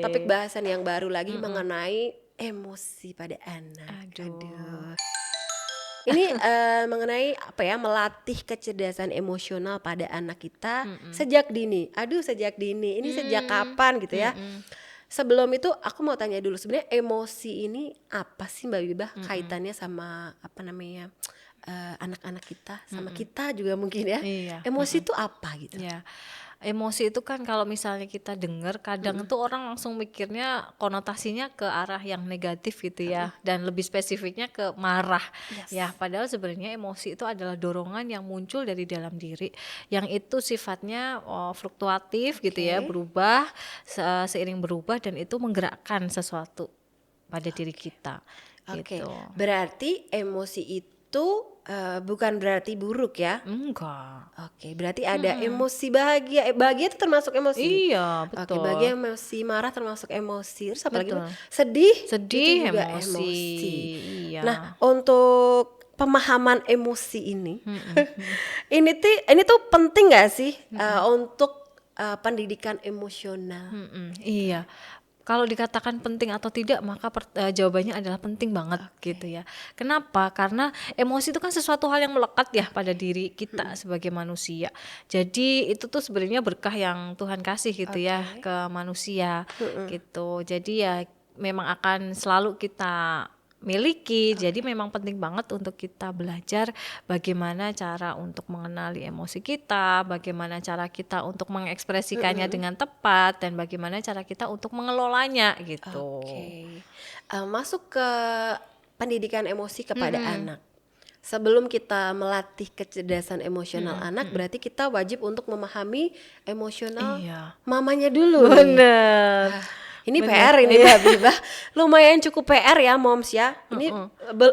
Topik bahasan yang baru lagi Mhm. mengenai emosi pada anak. Aduh. Aduh. Ini, mengenai apa ya, melatih kecerdasan emosional pada anak kita Mhm. sejak dini. Aduh, sejak dini, ini sejak Mmm, kapan gitu ya. mhm, Sebelum itu aku mau tanya dulu, sebenarnya emosi ini apa sih Mbak Wibah mhm, kaitannya sama apa namanya, anak-anak kita, sama mhm. kita juga mungkin ya. Iya, Emosi mhm. itu apa gitu? Iya. Emosi itu kan kalau misalnya kita dengar kadang Mhm, tuh orang langsung mikirnya konotasinya ke arah yang negatif gitu mhm, ya, dan lebih spesifiknya ke marah. Ya, yes, padahal sebenarnya emosi itu adalah dorongan yang muncul dari dalam diri, yang itu sifatnya, fluktuatif gitu ya, oke. berubah, seiring berubah dan itu menggerakkan sesuatu pada diri Oke. kita, Oke, gitu. berarti emosi itu, bukan berarti buruk ya? Enggak. Oke, berarti ada Mhm. emosi bahagia, bahagia itu termasuk emosi? Iya, Oke, betul. bahagia, emosi, marah termasuk emosi, terus apalagi Mbak? Betul. Sedih itu Sedih, juga emosi, emosi. Nah, iya. untuk pemahaman emosi ini, Mhm, mhm, ini tuh penting nggak sih, mhm, untuk, pendidikan emosional? mhm, Gitu. iya. Kalau dikatakan penting atau tidak, maka jawabannya adalah penting banget gitu Oke, ya. Kenapa? Karena emosi itu kan sesuatu hal yang melekat ya pada oke, diri kita mhm, sebagai manusia. Jadi itu tuh sebenarnya berkah yang Tuhan kasih gitu ya oke, ke manusia mhm, gitu. Jadi ya memang akan selalu kita miliki. Jadi oke, memang penting banget untuk kita belajar bagaimana cara untuk mengenali emosi kita, bagaimana cara kita untuk mengekspresikannya mhm. dengan tepat, dan bagaimana cara kita untuk mengelolanya gitu. Oke, masuk ke pendidikan emosi kepada Mhm. anak. Sebelum kita melatih kecerdasan emosional Mhm, anak, mhm. berarti kita wajib untuk memahami emosional Iya, mamanya dulu nih. bener, Wah, ini bener, PR ini iya, Mbak Bibah, lumayan cukup PR ya moms ya. Ini heeh.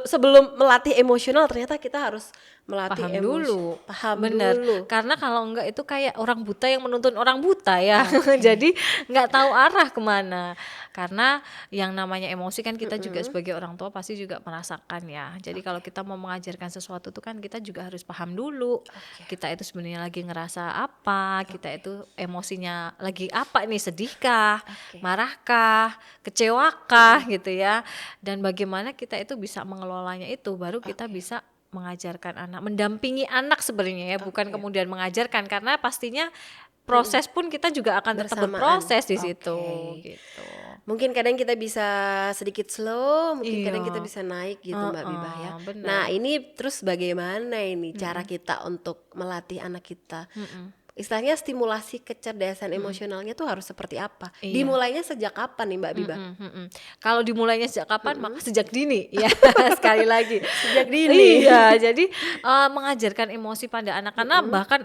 sebelum melatih emosional ternyata kita harus melatih Paham dulu, paham bener. dulu. Karena kalau enggak itu kayak orang buta yang menuntun orang buta ya. Oke, Jadi nggak tahu arah kemana. Karena yang namanya emosi kan kita juga mhm, sebagai orang tua pasti juga merasakan ya. Jadi kalau oke, kita mau mengajarkan sesuatu tuh kan kita juga harus paham dulu. oke, Kita itu sebenarnya lagi ngerasa apa, kita oke, itu emosinya lagi apa nih, sedihkah, oke, marahkah, kecewakah mhm, gitu ya. Dan bagaimana kita itu bisa mengelolanya itu, baru kita oke, bisa mengajarkan anak, mendampingi anak sebenarnya ya, bukan oke, kemudian mengajarkan karena pastinya mhm, proses pun kita juga akan tetap bersamaan, berproses di situ oke. gitu. Mungkin kadang kita bisa sedikit slow, mungkin kadang kita Iya, bisa naik gitu Mbak Bibah ya. heeh, bener, Nah ini terus bagaimana ini cara mhm, kita untuk melatih anak kita? mhm, Istilahnya stimulasi kecerdasan mhm, emosionalnya tuh harus seperti apa? iya. Dimulainya sejak kapan nih Mbak Bibah? Mhm, mhm. Kalau dimulainya sejak kapan? Maka Mhm. sejak dini, ya sekali lagi. Sejak dini. Iya, jadi, mengajarkan emosi pada anak karena Mhm. bahkan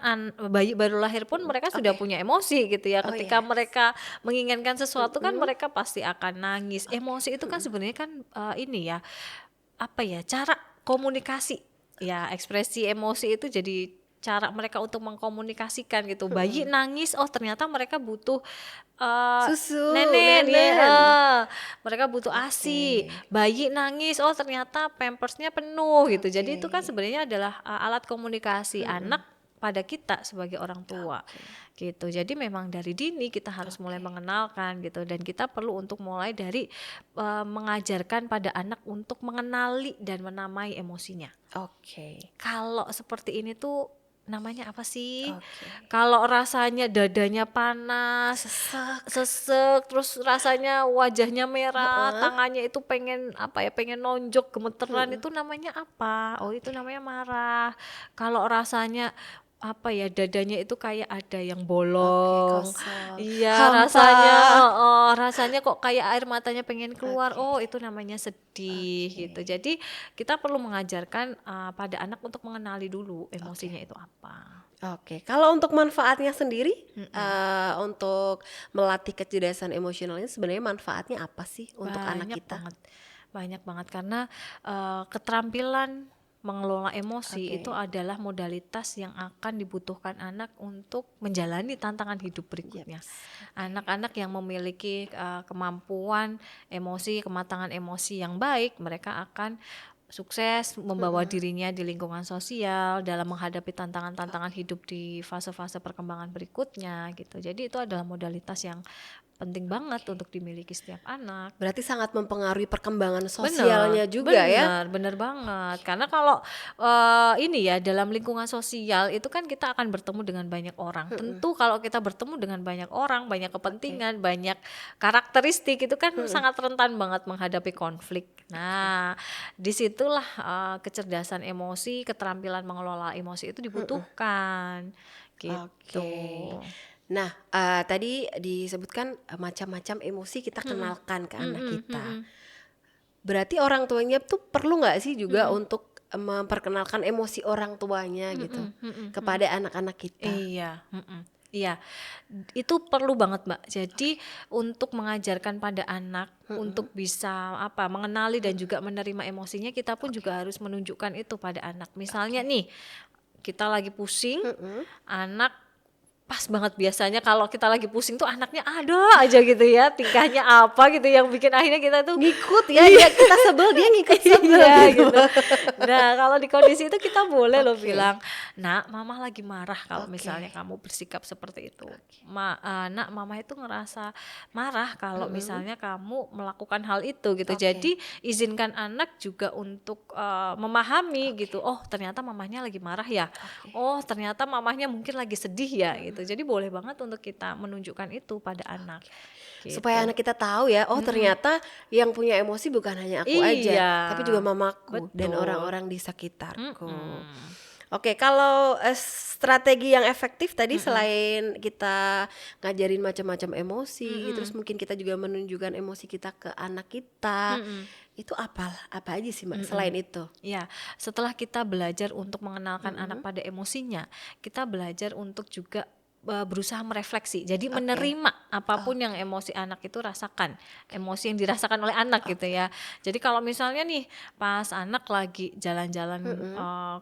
bayi baru lahir pun mereka sudah Oke. punya emosi gitu ya. Oh Ketika yes. mereka menginginkan sesuatu kan Mhm. mereka pasti akan nangis. Oke. Emosi itu kan Mhm. sebenarnya kan, ini ya, apa ya, cara komunikasi. Ya, ekspresi emosi itu jadi cara mereka untuk mengkomunikasikan gitu. Bayi Mhm. nangis, oh ternyata mereka butuh Eee, Susu, nenen ya, nenen. mereka butuh Oke. ASI, bayi nangis, oh ternyata pampersnya penuh gitu. Jadi itu kan Oke. sebenarnya adalah, alat komunikasi anak Mhm. pada kita sebagai orang tua, Oke. gitu. Jadi memang dari dini kita harus mulai Oke. mengenalkan gitu dan kita perlu untuk mulai dari, mengajarkan pada anak untuk mengenali dan menamai emosinya. Oke. Kalau seperti ini tuh namanya apa sih? Oke. Kalau rasanya dadanya panas, Sesek. sesek, terus rasanya wajahnya merah, Heeh. tangannya itu pengen apa ya, pengen nonjok, gemeteran, Mhm. itu namanya apa? Oh itu Oke. namanya marah. Kalau rasanya apa ya, dadanya itu kayak ada yang Oke, bolong, kosong. iya Hampa. rasanya, heeh, rasanya kok kayak air matanya pengen keluar, Oke. oh itu namanya sedih gitu. Oke. Jadi kita perlu mengajarkan, pada anak untuk mengenali dulu Oke. emosinya itu apa. Oke. Kalau untuk manfaatnya sendiri, Mhm. untuk melatih kecerdasan emosionalnya sebenarnya manfaatnya apa sih untuk anak Banyak kita? banget, banyak banget karena, keterampilan mengelola emosi itu Oke. adalah modalitas yang akan dibutuhkan anak untuk menjalani tantangan hidup berikutnya. Yaps. Oke. Anak-anak yang memiliki, kemampuan emosi, kematangan emosi yang baik, mereka akan sukses membawa Mhm. dirinya di lingkungan sosial dalam menghadapi tantangan-tantangan Oke. hidup di fase-fase perkembangan berikutnya gitu. Jadi itu adalah modalitas yang penting banget untuk dimiliki setiap anak. Berarti sangat mempengaruhi perkembangan sosialnya juga ya. Bener banget. Karena kalau ini ya dalam lingkungan sosial itu kan kita akan bertemu dengan banyak orang. Tentu kalau kita bertemu dengan banyak orang, banyak kepentingan, banyak karakteristik itu kan sangat rentan banget menghadapi konflik. Nah, disitulah kecerdasan emosi, keterampilan mengelola emosi itu dibutuhkan. Gitu. Oke. Nah, tadi disebutkan macam-macam emosi kita kenalkan ke anak kita. Berarti orang tuanya tuh perlu nggak sih juga untuk memperkenalkan emosi orang tuanya gitu kepada anak-anak kita? Iya, iya, itu perlu banget Mbak. Jadi untuk mengajarkan pada anak untuk bisa mengenali dan juga menerima emosinya, kita pun juga harus menunjukkan itu pada anak. Misalnya nih, kita lagi pusing, anak pas banget biasanya kalau kita lagi pusing tuh anaknya ada aja gitu ya tingkahnya apa gitu yang bikin akhirnya kita tuh Ngikut ya, dia kita sebel dia ngikut sebel iya gitu. gitu. Nah kalau di kondisi itu kita boleh loh bilang, nak mama lagi marah kalau misalnya kamu bersikap seperti itu. Nak mama itu ngerasa marah kalau misalnya kamu melakukan hal itu gitu. Jadi izinkan anak juga untuk memahami gitu. Oh ternyata mamahnya lagi marah ya. Oh ternyata mamahnya mungkin lagi sedih ya gitu. Jadi boleh banget untuk kita menunjukkan itu pada anak. Gitu. Supaya anak kita tahu ya, oh ternyata yang punya emosi bukan hanya aku aja, tapi juga mamaku dan orang-orang di sekitarku. Oke, kalau strategi yang efektif tadi selain kita ngajarin macam-macam emosi, terus mungkin kita juga menunjukkan emosi kita ke anak kita. Itu apa aja sih Mbak selain itu? Ya, setelah kita belajar untuk mengenalkan anak pada emosinya, kita belajar untuk juga berusaha merefleksi. Jadi menerima apapun yang emosi anak itu rasakan, emosi yang dirasakan oleh anak gitu ya. Jadi kalau misalnya nih pas anak lagi jalan-jalan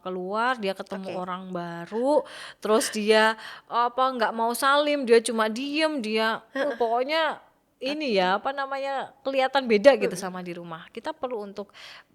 keluar, dia ketemu orang baru, terus dia nggak mau salim, dia cuma diem, dia pokoknya ini ya kelihatan beda gitu sama di rumah. Kita perlu untuk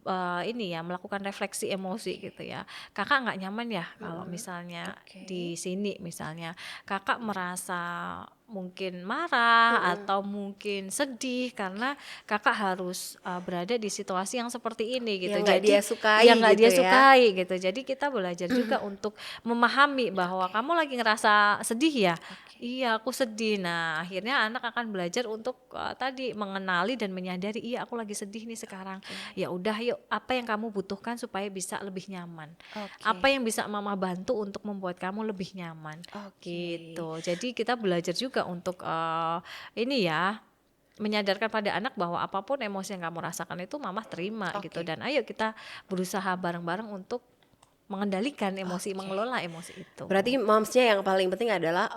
melakukan refleksi emosi gitu ya. Kakak nggak nyaman ya kalau misalnya di sini misalnya kakak merasa mungkin marah atau mungkin sedih karena kakak harus berada di situasi yang seperti ini gitu. Yang nggak dia sukai yang nggak gitu dia ya. sukai gitu. Jadi kita belajar juga untuk memahami bahwa kamu lagi ngerasa sedih ya. Iya aku sedih. Nah akhirnya anak akan belajar untuk tadi mengenali dan menyadari iya aku lagi sedih nih sekarang. Ya udah yuk apa yang kamu butuhkan supaya bisa lebih nyaman. Apa yang bisa mama bantu untuk membuat kamu lebih nyaman. Gitu. Jadi kita belajar juga untuk menyadarkan pada anak bahwa apapun emosi yang kamu rasakan itu mama terima gitu. Dan ayo kita berusaha bareng-bareng untuk mengendalikan emosi, mengelola emosi itu. Berarti momsnya yang paling penting adalah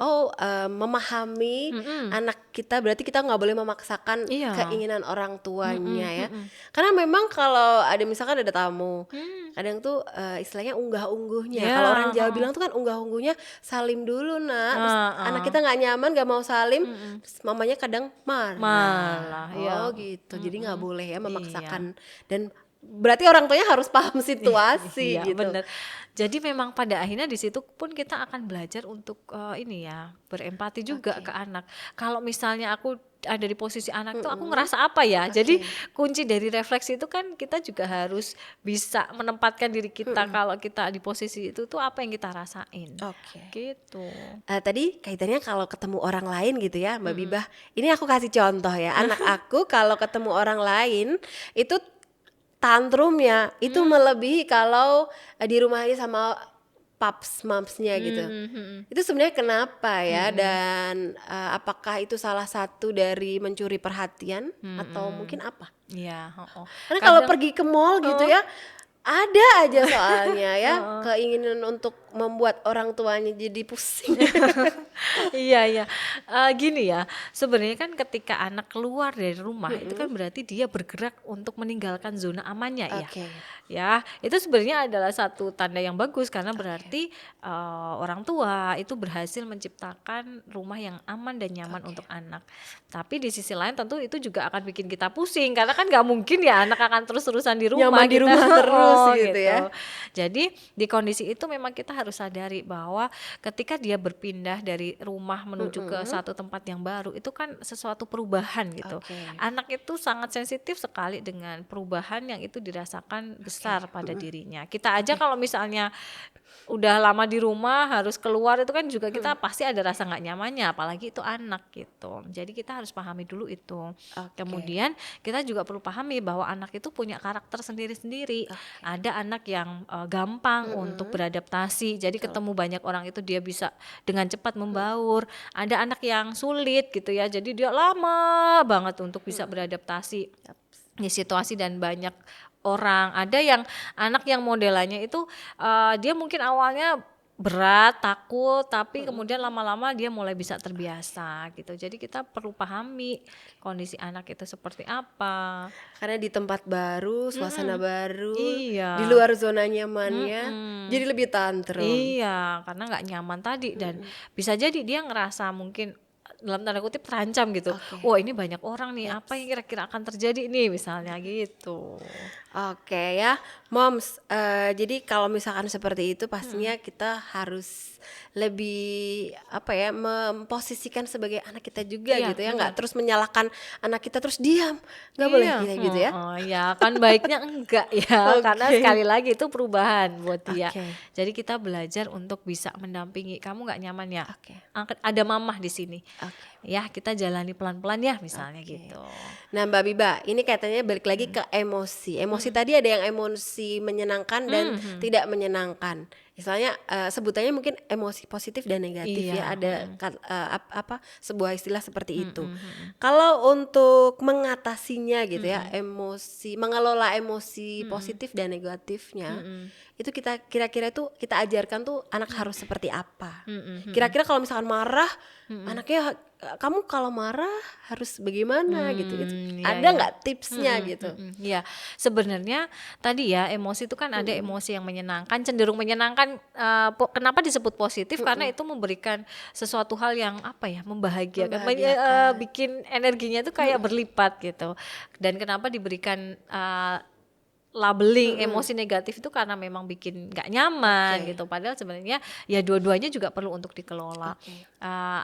memahami anak kita. Berarti kita nggak boleh memaksakan keinginan orang tuanya ya. Karena memang kalau ada misalkan ada tamu, kadang tuh istilahnya unggah-ungguhnya. Kalau orang Jawa bilang tuh kan unggah-ungguhnya salim dulu nak. Terus anak kita nggak nyaman, nggak mau salim, terus mamanya kadang marah. Gitu. Jadi nggak boleh ya memaksakan dan berarti orang tuanya harus paham situasi gitu. Bener. Jadi memang pada akhirnya di situ pun kita akan belajar untuk berempati juga ke anak. Kalau misalnya aku ada di posisi anak tuh aku ngerasa apa ya. Jadi kunci dari refleksi itu kan kita juga harus bisa menempatkan diri kita kalau kita di posisi itu tuh apa yang kita rasain. Gitu. Tadi kaitannya kalau ketemu orang lain gitu ya Mbak Bibah. Ini aku kasih contoh ya. Anak aku kalau ketemu orang lain itu tantrumnya itu melebihi kalau di rumahnya sama paps mamsnya gitu. Itu sebenarnya kenapa ya dan apakah itu salah satu dari mencuri perhatian atau mungkin apa? Iya, Karena kalau pergi ke mall gitu ya ada aja soalnya ya keinginan untuk membuat orang tuanya jadi pusing. Iya. Gini ya, sebenarnya kan ketika anak keluar dari rumah itu kan berarti dia bergerak untuk meninggalkan zona amannya ya. Ya, itu sebenarnya adalah satu tanda yang bagus karena berarti orang tua itu berhasil menciptakan rumah yang aman dan nyaman untuk anak. Tapi di sisi lain tentu itu juga akan bikin kita pusing karena kan nggak mungkin ya anak akan terus-terusan di rumah. Nyaman di rumah terus. terus gitu ya. Jadi di kondisi itu memang kita harus sadari bahwa ketika dia berpindah dari rumah menuju ke satu tempat yang baru, itu kan sesuatu perubahan gitu. Anak itu sangat sensitif sekali dengan perubahan yang itu dirasakan besar pada dirinya. Kita aja kalau misalnya udah lama di rumah harus keluar itu kan juga kita pasti ada rasa nggak nyamannya, apalagi itu anak gitu. Jadi kita harus pahami dulu itu. Kemudian kita juga perlu pahami bahwa anak itu punya karakter sendiri-sendiri. Ada anak yang gampang untuk beradaptasi, jadi ketemu banyak orang itu dia bisa dengan cepat membaur. Ada anak yang sulit gitu ya, jadi dia lama banget untuk bisa beradaptasi di situasi dan banyak orang. Ada yang anak yang modelannya itu dia mungkin awalnya berat, takut, tapi kemudian lama-lama dia mulai bisa terbiasa gitu. Jadi kita perlu pahami kondisi anak itu seperti apa. Karena di tempat baru, suasana baru, Iya. di luar zona nyamannya, jadi lebih tantrum. Iya, karena nggak nyaman tadi dan bisa jadi dia ngerasa mungkin dalam tanda kutip terancam gitu. Wah, ini banyak orang nih, apa yang kira-kira akan terjadi nih misalnya gitu. Oke ya, moms. Jadi kalau misalkan seperti itu, pastinya kita harus lebih memposisikan sebagai anak kita juga gitu ya, nggak terus menyalahkan anak kita terus diam, nggak boleh gitu ya. Ya kan baiknya enggak ya, karena sekali lagi itu perubahan buat dia. Jadi kita belajar untuk bisa mendampingi. Kamu nggak nyaman ya? Ada mamah di sini. Ya kita jalani pelan-pelan ya misalnya gitu. Nah Mbak Biba, ini katanya balik lagi ke emosi. Emosi tadi ada yang emosi menyenangkan dan tidak menyenangkan. Misalnya sebutannya mungkin emosi positif dan negatif ya. Ada sebuah istilah seperti itu. Kalau untuk mengatasinya gitu ya, emosi, mengelola emosi positif dan negatifnya, itu kita kira-kira itu kita ajarkan tuh anak harus seperti apa? Kira-kira kalau misalkan marah, anaknya kamu kalau marah harus bagaimana gitu. Ada nggak tipsnya gitu? Ya sebenarnya tadi ya emosi itu kan ada emosi yang menyenangkan, cenderung menyenangkan. Kenapa disebut positif? Karena itu memberikan sesuatu hal yang membahagiakan. Bikin energinya itu kayak berlipat gitu. Dan kenapa diberikan labeling emosi negatif itu karena memang bikin nggak nyaman gitu. Padahal sebenarnya ya dua-duanya juga perlu untuk dikelola.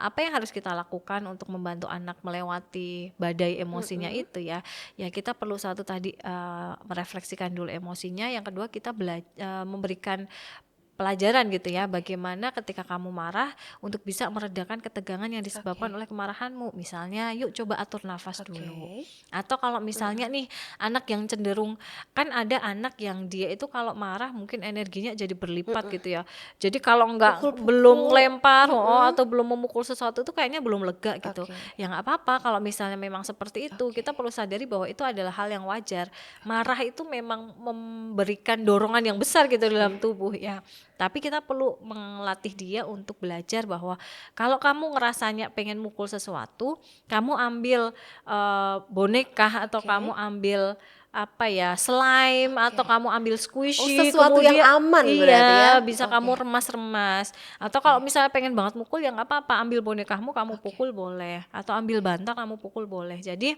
Apa yang harus kita lakukan untuk membantu anak melewati badai emosinya itu ya kita perlu satu tadi merefleksikan dulu emosinya. Yang kedua kita memberikan pelajaran gitu ya, bagaimana ketika kamu marah untuk bisa meredakan ketegangan yang disebabkan oleh kemarahanmu. Misalnya yuk coba atur nafas dulu. Atau kalau misalnya nih anak yang cenderung, kan ada anak yang dia itu kalau marah mungkin energinya jadi berlipat gitu ya. Jadi kalau belum lempar atau belum memukul sesuatu itu kayaknya belum lega gitu. Ya nggak apa-apa kalau misalnya memang seperti itu. Kita perlu sadari bahwa itu adalah hal yang wajar. Marah itu memang memberikan dorongan yang besar gitu dalam tubuh ya. Tapi kita perlu melatih dia untuk belajar bahwa kalau kamu ngerasanya pengen mukul sesuatu, kamu ambil boneka atau kamu ambil slime atau kamu ambil squishy, sesuatu kemudian yang aman berarti ya. Bisa kamu remas-remas. Atau kalau misalnya pengen banget mukul ya nggak apa-apa, ambil bonekamu kamu pukul boleh, atau ambil bantal kamu pukul boleh. Jadi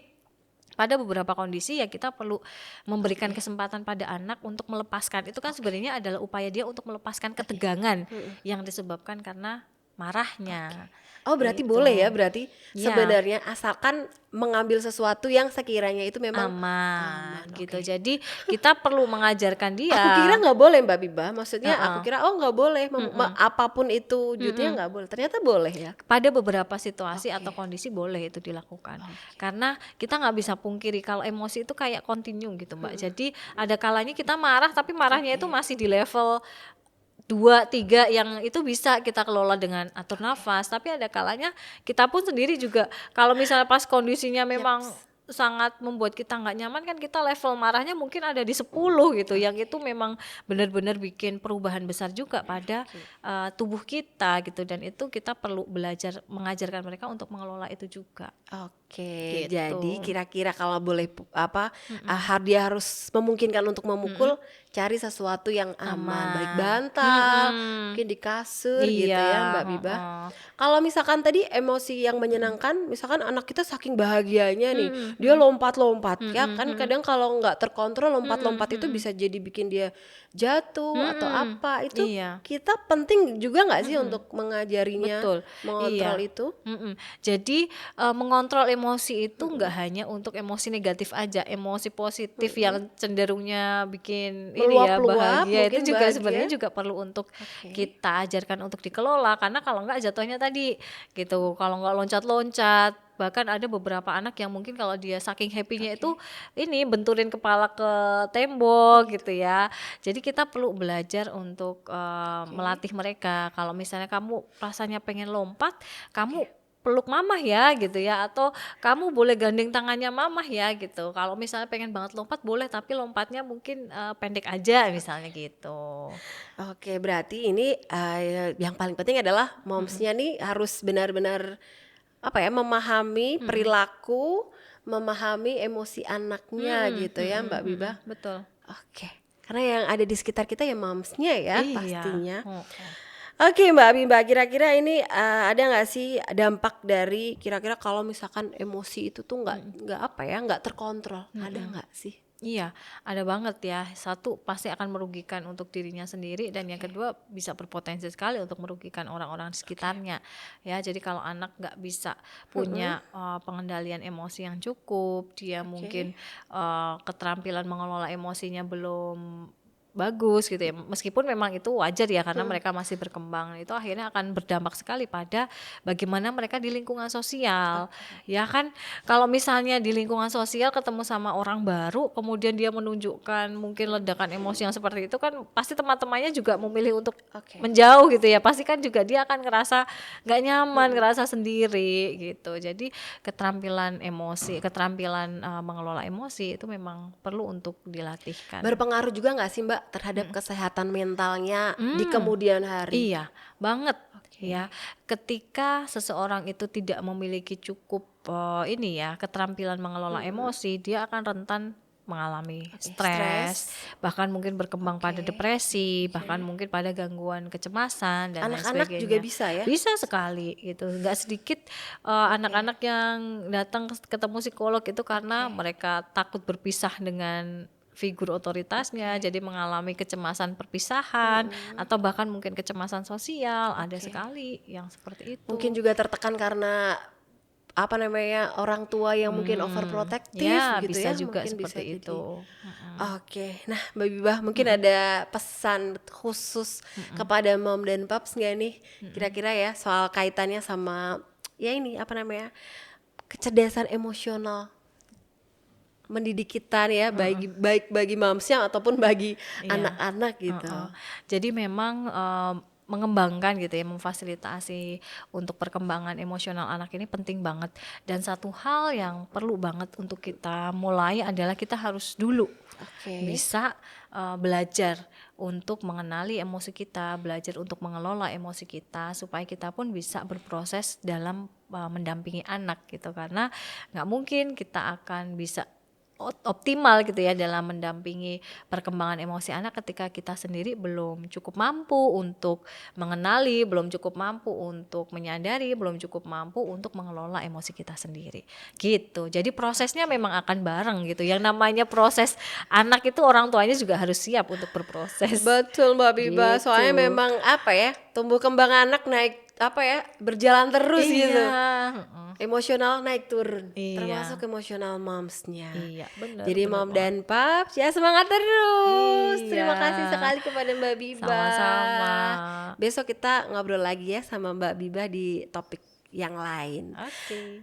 pada beberapa kondisi ya kita perlu memberikan kesempatan pada anak untuk melepaskan. Itu kan sebenarnya adalah upaya dia untuk melepaskan ketegangan yang disebabkan karena marahnya. Oh berarti boleh ya, berarti sebenarnya asalkan mengambil sesuatu yang sekiranya itu memang aman gitu. Jadi kita perlu mengajarkan dia. Aku kira nggak boleh Mbak Biba, maksudnya aku kira nggak boleh apapun itu wujudnya nggak boleh. Ternyata boleh ya. Pada beberapa situasi atau kondisi boleh itu dilakukan. Karena kita nggak bisa pungkiri kalau emosi itu kayak kontinu gitu Mbak. Jadi ada kalanya kita marah tapi marahnya itu masih di level 2, 3 yang itu bisa kita kelola dengan atur nafas. Tapi ada kalanya kita pun sendiri juga kalau misalnya pas kondisinya memang sangat membuat kita nggak nyaman kan kita level marahnya mungkin ada di 10 gitu, yang itu memang benar-benar bikin perubahan besar juga pada tubuh kita gitu. Dan itu kita perlu belajar mengajarkan mereka untuk mengelola itu juga. Oke, gitu. jadi kira-kira kalau boleh dia harus memungkinkan untuk memukul, cari sesuatu yang aman, baik Aman. bantal, mungkin di kasur gitu Iya, ya Mbak Bibah. Kalau misalkan tadi emosi yang menyenangkan, misalkan anak kita saking bahagianya nih, dia lompat-lompat ya kan, kadang kalau nggak terkontrol lompat-lompat itu bisa jadi bikin dia jatuh atau apa. Itu Iya. kita penting juga nggak sih untuk mengajarinya Betul, mengontrol iya. itu? Jadi, mengontrol emosi itu nggak hanya untuk emosi negatif aja, emosi positif yang cenderungnya bikin ini ya, Meluap-luap bahagia itu mungkin juga bahagia. sebenarnya juga perlu untuk Oke. kita ajarkan untuk dikelola, karena kalau nggak jatuhnya tadi, gitu, kalau nggak loncat-loncat, bahkan ada beberapa anak yang mungkin kalau dia saking happy-nya itu ini benturin kepala ke tembok gitu ya. Jadi kita perlu belajar untuk melatih mereka. Kalau misalnya kamu rasanya pengen lompat, kamu peluk mamah ya gitu ya, atau kamu boleh gandeng tangannya mamah ya gitu. Kalau misalnya pengen banget lompat boleh, tapi lompatnya mungkin pendek aja misalnya gitu. Oke, berarti ini yang paling penting adalah momsnya nih harus benar-benar memahami perilaku, memahami emosi anaknya gitu ya Mbak Bibah. Betul. Oke, karena yang ada di sekitar kita ya momsnya ya Iya. pastinya. Oke Mbak Bibah, kira-kira ini ada nggak sih dampak dari kira-kira kalau misalkan emosi itu tuh nggak terkontrol, ada nggak sih? Iya, ada banget ya. Satu, pasti akan merugikan untuk dirinya sendiri, dan yang kedua bisa berpotensi sekali untuk merugikan orang-orang sekitarnya. Ya, jadi kalau anak nggak bisa punya pengendalian emosi yang cukup, dia mungkin keterampilan mengelola emosinya belum bagus gitu ya. Meskipun memang itu wajar ya, karena mereka masih berkembang. Itu akhirnya akan berdampak sekali pada bagaimana mereka di lingkungan sosial. Ya kan, kalau misalnya di lingkungan sosial ketemu sama orang baru, kemudian dia menunjukkan mungkin ledakan emosi yang seperti itu, kan pasti teman-temannya juga memilih untuk menjauh gitu ya. Pasti kan juga dia akan ngerasa nggak nyaman, ngerasa sendiri gitu. Jadi keterampilan mengelola emosi itu memang perlu untuk dilatihkan. Berpengaruh juga nggak sih Mbak terhadap kesehatan mentalnya di kemudian hari? Iya, banget ya. Ketika seseorang itu tidak memiliki cukup keterampilan mengelola emosi, dia akan rentan mengalami stres, bahkan mungkin berkembang pada depresi, bahkan mungkin pada gangguan kecemasan dan lain Anak-anak sebagainya. juga bisa ya? Bisa sekali gitu. Nggak sedikit anak-anak yang datang ketemu psikolog itu karena mereka takut berpisah dengan figur otoritasnya, jadi mengalami kecemasan perpisahan atau bahkan mungkin kecemasan sosial. Ada sekali yang seperti itu. Mungkin juga tertekan karena orang tua yang mungkin overprotective Ya, gitu bisa ya, juga mungkin seperti bisa itu. Oke, nah Mbak Bibah mungkin ada pesan khusus kepada mom dan paps nggak nih? Kira-kira ya soal kaitannya sama kecerdasan emosional mendidik kita ya, baik bagi momsnya ataupun bagi anak-anak gitu. Jadi memang mengembangkan gitu ya, memfasilitasi untuk perkembangan emosional anak ini penting banget. Dan satu hal yang perlu banget untuk kita mulai adalah kita harus dulu bisa belajar untuk mengenali emosi kita, belajar untuk mengelola emosi kita, supaya kita pun bisa berproses dalam mendampingi anak gitu. Karena nggak mungkin kita akan bisa optimal gitu ya dalam mendampingi perkembangan emosi anak ketika kita sendiri belum cukup mampu untuk mengenali, belum cukup mampu untuk menyadari, belum cukup mampu untuk mengelola emosi kita sendiri gitu. Jadi prosesnya memang akan bareng gitu. Yang namanya proses anak itu orang tuanya juga harus siap untuk berproses. Betul Mbak Bibah, Gitu. soalnya memang tumbuh kembang anak berjalan terus gitu. Emosional naik turun, termasuk emosional momsnya. Iya, benar. Jadi mom dan paps ya semangat terus. Terima kasih sekali kepada Mbak Bibah. Sama-sama. Besok kita ngobrol lagi ya sama Mbak Bibah di topik yang lain.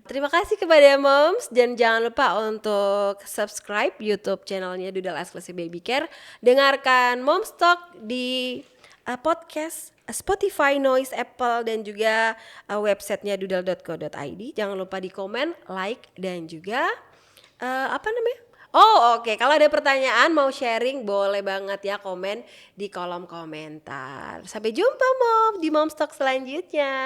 Terima kasih kepada moms, dan jangan lupa untuk subscribe YouTube channelnya Doodle Exclusive Baby Care. Dengarkan Moms Talk di podcast Spotify, Noise, Apple, dan juga websitenya doodle.co.id. Jangan lupa di komen, like, dan juga kalau ada pertanyaan mau sharing boleh banget ya komen di kolom komentar. Sampai jumpa Mom di Moms Talk selanjutnya.